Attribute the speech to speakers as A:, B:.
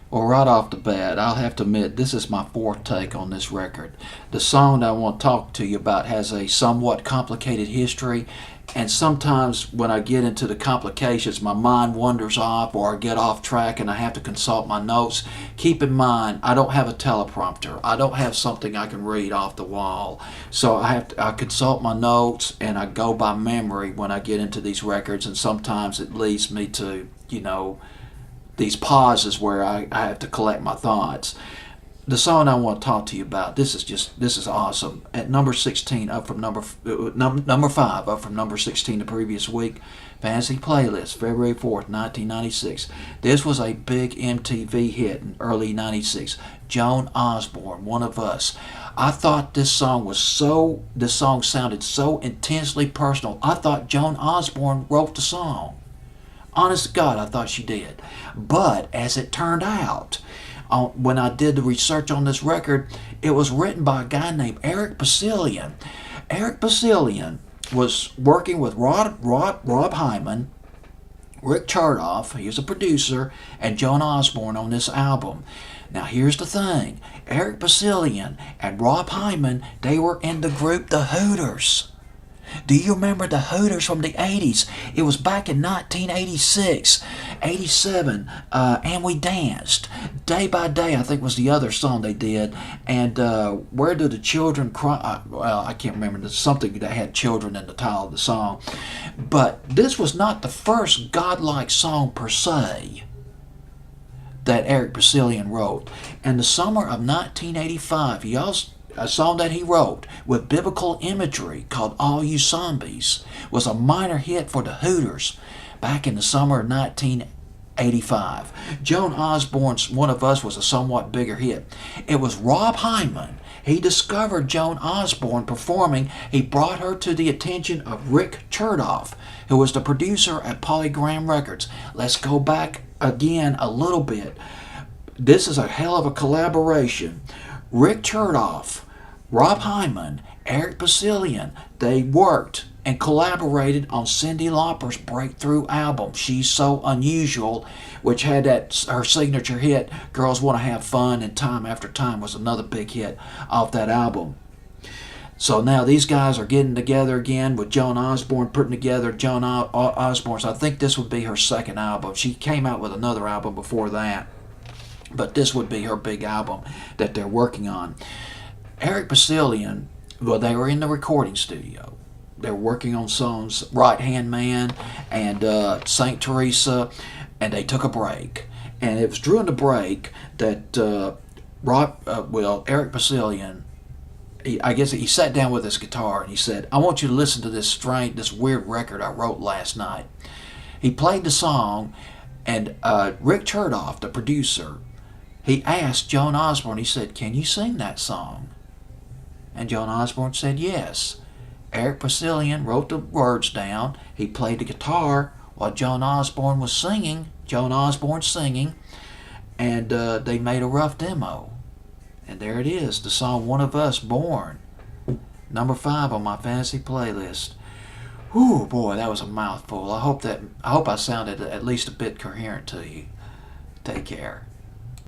A: Well, right off the bat, I'll have to admit this is my fourth take on this record. The song that I want to talk to you about has a somewhat complicated history, and sometimes when I get into the complications, my mind wanders off or I get off track and I have to consult my notes. Keep in mind, I don't have a teleprompter. I don't have something I can read off the wall. So I consult my notes and I go by memory when I get into these records, and sometimes it leads me to, these pauses where I have to collect my thoughts. The song I want to talk to you about, this is awesome. At number 16, up from number 5, up from number 16 the previous week. Fantasy Playlist, February 4th, 1996. This was a big MTV hit in early 96. Joan Osborne, One of Us. I thought this song sounded so intensely personal. I thought Joan Osborne wrote the song. Honest to God, I thought she did. But as it turned out, when I did the research on this record, it was written by a guy named Eric Basilian. Eric Basilian was working with Rob Hyman, Rick Chertoff, he was a producer, and Joan Osborne on this album. Now here's the thing, Eric Basilian and Rob Hyman, they were in the group The Hooters. Do you remember the Hooters from the 80s? It was back in 1986, 87, and we danced. Day by Day, I think was the other song they did. And Where Do the Children Cry? Well, I can't remember. There's something that had children in the title of the song. But this was not the first godlike song per se that Eric Basilian wrote. In the summer of 1985, a song that he wrote with biblical imagery called All You Zombies was a minor hit for the Hooters back in the summer of 1985. Joan Osborne's One of Us was a somewhat bigger hit. It was Rob Hyman. He discovered Joan Osborne performing. He brought her to the attention of Rick Chertoff, who was the producer at Polygram Records. Let's go back again a little bit. This is a hell of a collaboration. Rick Chertoff, Rob Hyman, Eric Basilian, they worked and collaborated on Cyndi Lauper's breakthrough album, She's So Unusual, which had her signature hit, Girls Want to Have Fun, and Time After Time was another big hit off that album. So now these guys are getting together again with Joan Osborne, putting together Joan Osborne's, I think this would be her second album. She came out with another album before that, but this would be her big album that they're working on. Eric Basilian, well, they were in the recording studio. They were working on songs Right Hand Man and St. Teresa, and they took a break. And it was during the break that Eric Basilian, I guess he sat down with his guitar and he said, I want you to listen to this weird record I wrote last night. He played the song, and Rick Chertoff, the producer, he asked Joan Osborne, he said, can you sing that song? And Joan Osborne said yes. Eric Basilian wrote the words down. He played the guitar while Joan Osborne singing, and they made a rough demo. And there it is, the song One of Us, Born. Number 5 on my fantasy playlist. Whew, boy, that was a mouthful. I hope I sounded at least a bit coherent to you. Take care.